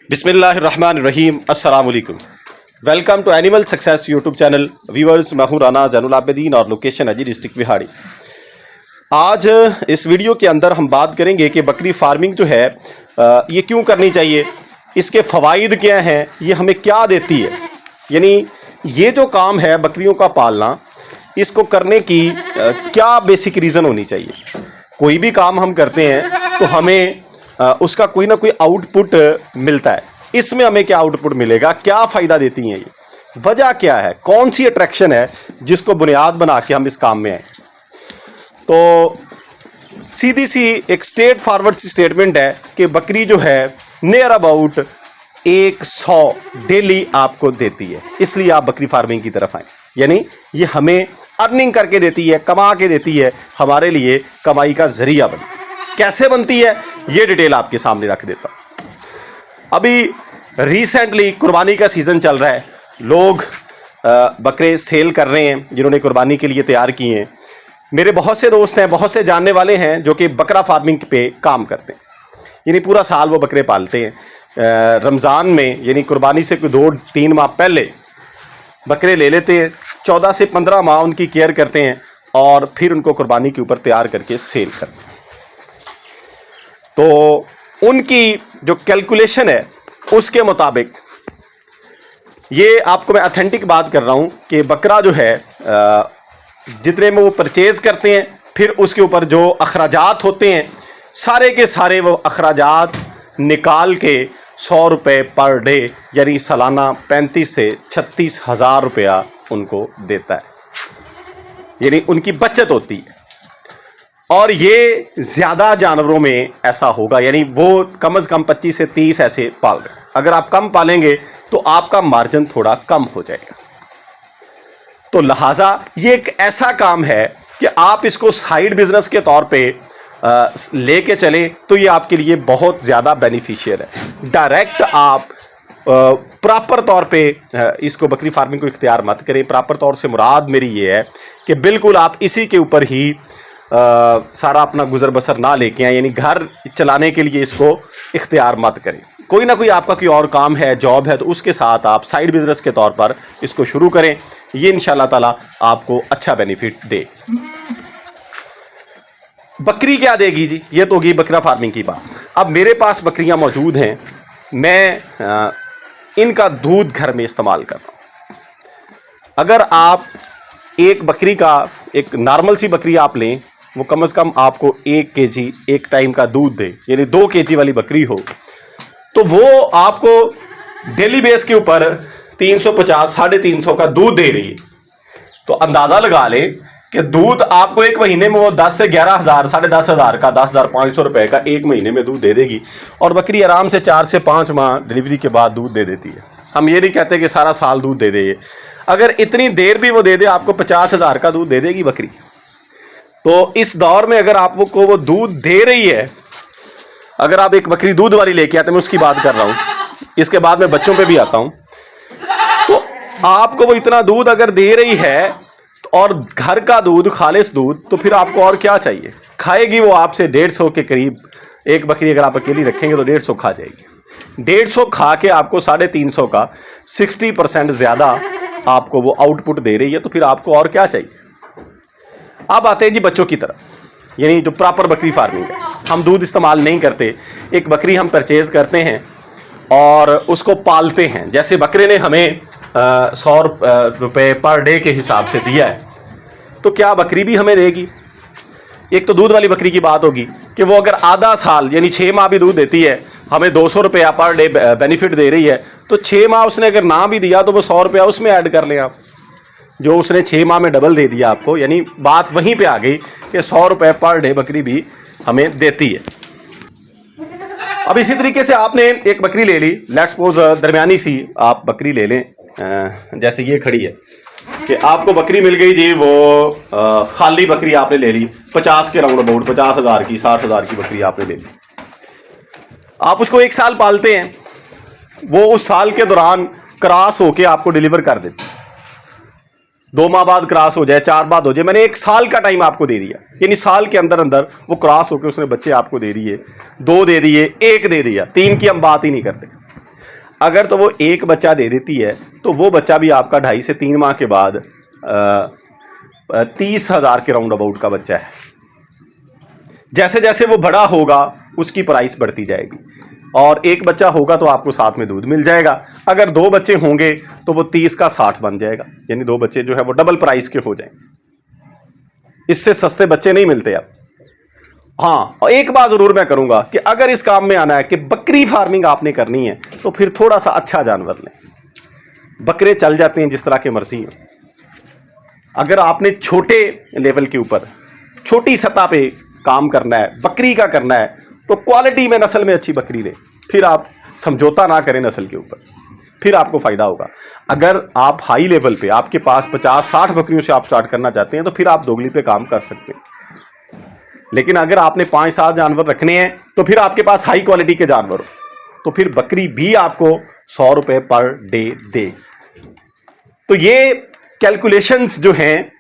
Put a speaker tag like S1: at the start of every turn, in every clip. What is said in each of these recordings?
S1: बिस्मिल्लाहिर्रहमानिर्रहीम अस्सलाम वालेकुम। Welcome to animal success YouTube channel. Viewers, मैं हूं राना जैनुल आबिदीन और लोकेशन है जी डिस्ट्रिक्ट बिहाड़ी। आज इस वीडियो के अंदर हम बात करेंगे कि बकरी फार्मिंग जो है ये क्यों करनी चाहिए, इसके फ़वाइद क्या हैं, ये हमें क्या देती है। यानी ये जो काम है बकरियों का पालना, इसको करने की क्या बेसिक रीज़न होनी चाहिए। कोई भी काम हम करते हैं तो हमें उसका कोई ना कोई आउटपुट मिलता है। इसमें हमें क्या आउटपुट मिलेगा, क्या फ़ायदा देती हैं ये, वजह क्या है, कौन सी अट्रैक्शन है जिसको बुनियाद बना के हम इस काम में आए। तो सीधी सी एक स्ट्रेट फॉरवर्ड सी स्टेटमेंट है कि बकरी जो है नियर अबाउट 100 डेली आपको देती है, इसलिए आप बकरी फार्मिंग की तरफ आए। यानी ये हमें अर्निंग करके देती है, कमा के देती है, हमारे लिए कमाई का जरिया बनती है। कैसे बनती है ये डिटेल आपके सामने रख देता हूँ। अभी रिसेंटली कुर्बानी का सीज़न चल रहा है, लोग बकरे सेल कर रहे हैं जिन्होंने कुर्बानी के लिए तैयार किए हैं। मेरे बहुत से दोस्त हैं, बहुत से जानने वाले हैं जो कि बकरा फार्मिंग पे काम करते हैं, यानी पूरा साल वो बकरे पालते हैं। रमज़ान में यानी कुर्बानी से 2-3 माह पहले बकरे ले लेते हैं, 14 से 15 माह उनकी केयर करते हैं और फिर उनको कुर्बानी के ऊपर तैयार करके सेल करते हैं। तो उनकी जो कैलकुलेशन है उसके मुताबिक, ये आपको मैं ऑथेंटिक बात कर रहा हूँ कि बकरा जो है जितने में वो परचेज़ करते हैं, फिर उसके ऊपर जो अखराजात होते हैं सारे के सारे वो अखराजात निकाल के 100 रुपये पर डे यानी सालाना 35 से 36 हज़ार रुपया उनको देता है, यानी उनकी बचत होती है। और ये ज़्यादा जानवरों में ऐसा होगा, यानी वो कम से कम 25 से 30 ऐसे पाल रहे हैं। अगर आप कम पालेंगे तो आपका मार्जिन थोड़ा कम हो जाएगा। तो लिहाजा ये एक ऐसा काम है कि आप इसको साइड बिजनेस के तौर पे लेके चले तो ये आपके लिए बहुत ज़्यादा बेनिफिशियल है। डायरेक्ट आप प्रॉपर तौर पे इसको बकरी फार्मिंग को इख्तियार मत करें। प्रॉपर तौर से मुराद मेरी ये है कि बिल्कुल आप इसी के ऊपर ही सारा अपना गुजर बसर ना लेके आए, यानी घर चलाने के लिए इसको इख्तियार मत करें। कोई ना कोई आपका कोई और काम है, जॉब है, तो उसके साथ आप साइड बिजनेस के तौर पर इसको शुरू करें। ये इंशाल्लाह ताला आपको अच्छा बेनिफिट दे। बकरी क्या देगी जी, ये तो होगी बकरा फार्मिंग की बात। अब मेरे पास बकरियां मौजूद हैं, मैं इनका दूध घर में इस्तेमाल कर रहा हूँ। अगर आप एक बकरी का, एक नॉर्मल सी बकरी आप लें, वो कम से कम आपको 1 केजी एक टाइम का दूध दे, यानी 2 केजी वाली बकरी हो, तो वो आपको डेली बेस के ऊपर 350-350 का दूध दे रही है। तो अंदाज़ा लगा लें कि दूध आपको एक महीने में वो 10 से 11 हज़ार, 10,500 का, 10,500 रुपये का एक महीने में दूध दे देगी। और बकरी आराम से 4 से 5 माह डिलीवरी के बाद दूध दे देती है। हम ये नहीं कहते कि सारा साल दूध दे दे, अगर इतनी देर भी वो दे दे, आपको 50,000 का दूध दे देगी बकरी। तो इस दौर में अगर आप वो दूध दे रही है, अगर आप एक बकरी दूध वाली लेके आते, मैं उसकी बात कर रहा हूँ, इसके बाद मैं बच्चों पे भी आता हूँ, तो आपको वो इतना दूध अगर दे रही है और घर का दूध, खालिस दूध, तो फिर आपको और क्या चाहिए। खाएगी वो आपसे 150 के करीब। एक बकरी अगर आप अकेली रखेंगे तो 150 खा जाएगी। 150 खा के आपको 350 का 60% ज़्यादा आपको वो आउटपुट दे रही है, तो फिर आपको और क्या चाहिए। अब आते हैं जी बच्चों की तरफ, यानी जो प्रॉपर बकरी फार्मिंग है। हम दूध इस्तेमाल नहीं करते, एक बकरी हम परचेज़ करते हैं और उसको पालते हैं। जैसे बकरे ने हमें 100 रुपये पर डे के हिसाब से दिया है, तो क्या बकरी भी हमें देगी। एक तो दूध वाली बकरी की बात होगी कि वो अगर आधा साल यानी 6 माह भी दूध देती है, हमें 200 रुपया पर डे बेनिफिट दे रही है, तो 6 माह उसने अगर ना भी दिया तो वो 100 रुपया उसमें ऐड कर लें आप, जो उसने 6 माह में डबल दे दिया आपको। यानी बात वहीं पे आ गई कि 100 रुपये पर डे बकरी भी हमें देती है। अब इसी तरीके से आपने एक बकरी ले ली, लेट्स सपोज दरमियानी सी आप बकरी ले लें, जैसे ये खड़ी है कि आपको बकरी मिल गई जी, वो खाली बकरी आपने ले ली 50 के राउंड अबाउट, 50,000 की, 60,000 की बकरी आपने ले ली। आप उसको 1 साल पालते हैं, वो उस साल के दौरान क्रॉस होके आपको डिलीवर कर देती है। 2 माह बाद क्रॉस हो जाए, 4 बाद हो जाए, मैंने 1 साल का टाइम आपको दे दिया, यानी साल के अंदर अंदर वो क्रॉस होके उसने बच्चे आपको दे दिए, 2 दे दिए, 1 दे दिया, 3 की हम बात ही नहीं करते। अगर तो वो एक बच्चा दे देती है तो वो बच्चा भी आपका 2.5 से 3 माह के बाद 30,000 के राउंड अबाउट का बच्चा है। जैसे जैसे वो बड़ा होगा उसकी प्राइस बढ़ती जाएगी, और एक बच्चा होगा तो आपको साथ में दूध मिल जाएगा। अगर 2 बच्चे होंगे तो वो 30 का 60 बन जाएगा, यानी 2 बच्चे जो है वो डबल प्राइस के हो जाएंगे। इससे सस्ते बच्चे नहीं मिलते अब। हाँ, और एक बात ज़रूर मैं करूँगा कि अगर इस काम में आना है कि बकरी फार्मिंग आपने करनी है तो फिर थोड़ा सा अच्छा जानवर लें। बकरे चल जाते हैं जिस तरह के मर्जी हैं। अगर आपने छोटे लेवल के ऊपर छोटी सतह पे काम करना है, बकरी का करना है, तो क्वालिटी में नस्ल में अच्छी बकरी ले। फिर आप समझौता ना करें नस्ल के ऊपर, फिर आपको फ़ायदा होगा। अगर आप हाई लेवल पे आपके पास 50-60 बकरियों से आप स्टार्ट करना चाहते हैं तो फिर आप दोगली पे काम कर सकते हैं। लेकिन अगर आपने 5-7 जानवर रखने हैं तो फिर आपके पास हाई क्वालिटी के जानवर हो, तो फिर बकरी भी आपको 100 रुपये पर डे दे। तो ये कैलकुलेशंस जो हैं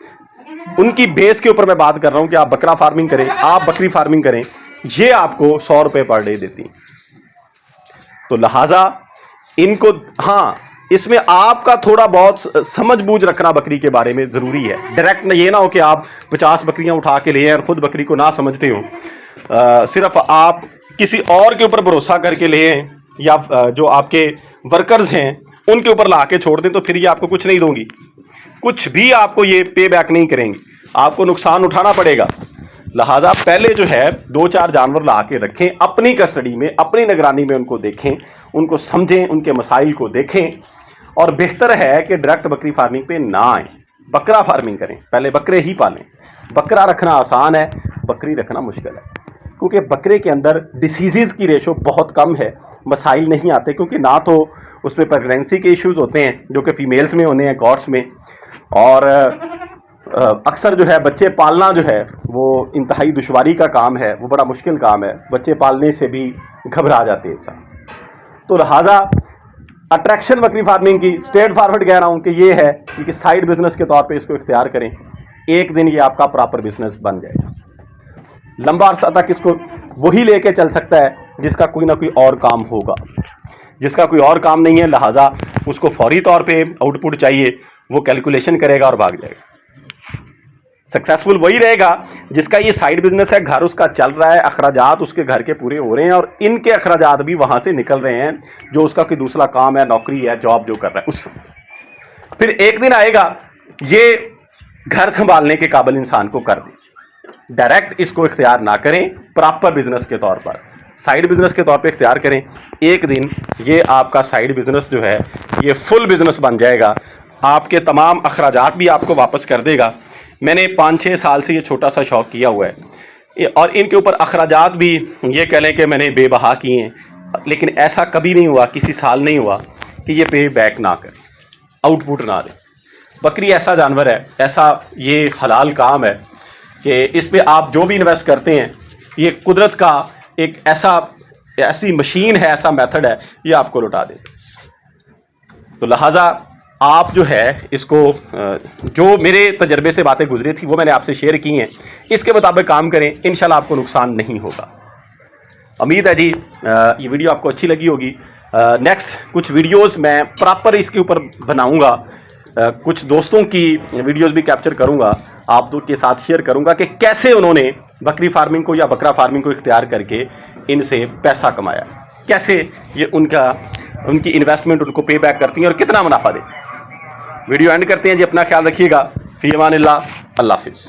S1: उनकी बेस के ऊपर मैं बात कर रहा हूं कि आप बकरा फार्मिंग करें, आप बकरी फार्मिंग करें, ये आपको 100 रुपये पर डे देती हैं। तो लिहाजा इनको, हाँ, इसमें आपका थोड़ा बहुत समझ बूझ रखना बकरी के बारे में ज़रूरी है। डायरेक्ट ये ना हो कि आप 50 बकरियां उठा के ले आए और ख़ुद बकरी को ना समझते हो, सिर्फ आप किसी और के ऊपर भरोसा करके ले आए या जो आपके वर्कर्स हैं उनके ऊपर ला के छोड़ दें, तो फिर ये आपको कुछ नहीं दूंगी, कुछ भी आपको ये पे बैक नहीं करेंगी, आपको नुकसान उठाना पड़ेगा। लिहाजा पहले जो है 2-4 जानवर ला के रखें, अपनी कस्टडी में, अपनी निगरानी में उनको देखें, उनको समझें, उनके मसाइल को देखें। और बेहतर है कि डायरेक्ट बकरी फार्मिंग पे ना आए, बकरा फार्मिंग करें, पहले बकरे ही पालें। बकरा रखना आसान है, बकरी रखना मुश्किल है, क्योंकि बकरे के अंदर डिसीज़ की रेशो बहुत कम है, मसाइल नहीं आते, क्योंकि ना तो उसमें प्रेगनेंसी के इश्यूज़ होते हैं जो कि फीमेल्स में होने हैं, गॉड्स में, और अक्सर जो है बच्चे पालना जो है वो इंतहाई दुश्वारी का काम है, वो बड़ा मुश्किल काम है। बच्चे पालने से भी घबरा जाते हैं इंसान। तो लिहाजा अट्रैक्शन बकरी फार्मिंग की स्ट्रेट फॉरवर्ड कह रहा हूँ कि ये है कि साइड बिजनेस के तौर पे इसको इख्तियार करें। एक दिन ये आपका प्रॉपर बिजनेस बन जाएगा। लंबा अरसा तक इसको वही लेके चल सकता है जिसका कोई ना कोई और काम होगा, जिसका कोई और काम नहीं है, लिहाजा उसको फौरी तौर पे आउटपुट चाहिए, वो कैलकुलेशन करेगा और भाग जाएगा। सक्सेसफुल वही रहेगा जिसका ये साइड बिजनेस है, घर उसका चल रहा है, अखराजात उसके घर के पूरे हो रहे हैं और इनके अखराजात भी वहाँ से निकल रहे हैं, जो उसका कोई दूसरा काम है, नौकरी है, जॉब जो कर रहा है उस। फिर एक दिन आएगा ये घर संभालने के काबिल इंसान को कर दे। डायरेक्ट इसको इख्तियार ना करें, प्रॉपर बिजनेस के तौर पर, साइड बिजनेस के तौर पे इख्तियार करें। एक दिन ये आपका साइड बिजनेस जो है ये फुल बिजनेस बन जाएगा, आपके तमाम अखराजात भी आपको वापस कर देगा। मैंने 5-6 साल से ये छोटा सा शौक़ किया हुआ है और इनके ऊपर अखराजात भी ये कह लें कि मैंने बेबहा किए हैं, लेकिन ऐसा कभी नहीं हुआ, किसी साल नहीं हुआ कि ये पे बैक ना करे, आउटपुट ना दे। बकरी ऐसा जानवर है, ऐसा ये हलाल काम है कि इस पर आप जो भी इन्वेस्ट करते हैं, ये कुदरत का एक ऐसी मशीन है, ऐसा मेथड है, ये आपको लौटा दे। तो लिहाजा आप जो है इसको, जो मेरे तजर्बे से बातें गुजरी थी वो मैंने आपसे शेयर की हैं, इसके मुताबिक काम करें, इंशाल्लाह आपको नुकसान नहीं होगा। उम्मीद है जी ये वीडियो आपको अच्छी लगी होगी। नेक्स्ट कुछ वीडियोस मैं प्रॉपर इसके ऊपर बनाऊंगा, कुछ दोस्तों की वीडियोस भी कैप्चर करूंगा, आप के साथ शेयर करूंगा कि कैसे उन्होंने बकरी फार्मिंग को या बकरा फार्मिंग को इख्तियार करके इनसे पैसा कमाया, कैसे ये उनकी इन्वेस्टमेंट उनको पे बैक करती है और कितना मुनाफा दे। वीडियो एंड करते हैं जी, अपना ख्याल रखिएगा। फी अमानिल्लाह, अल्लाह हाफिज़।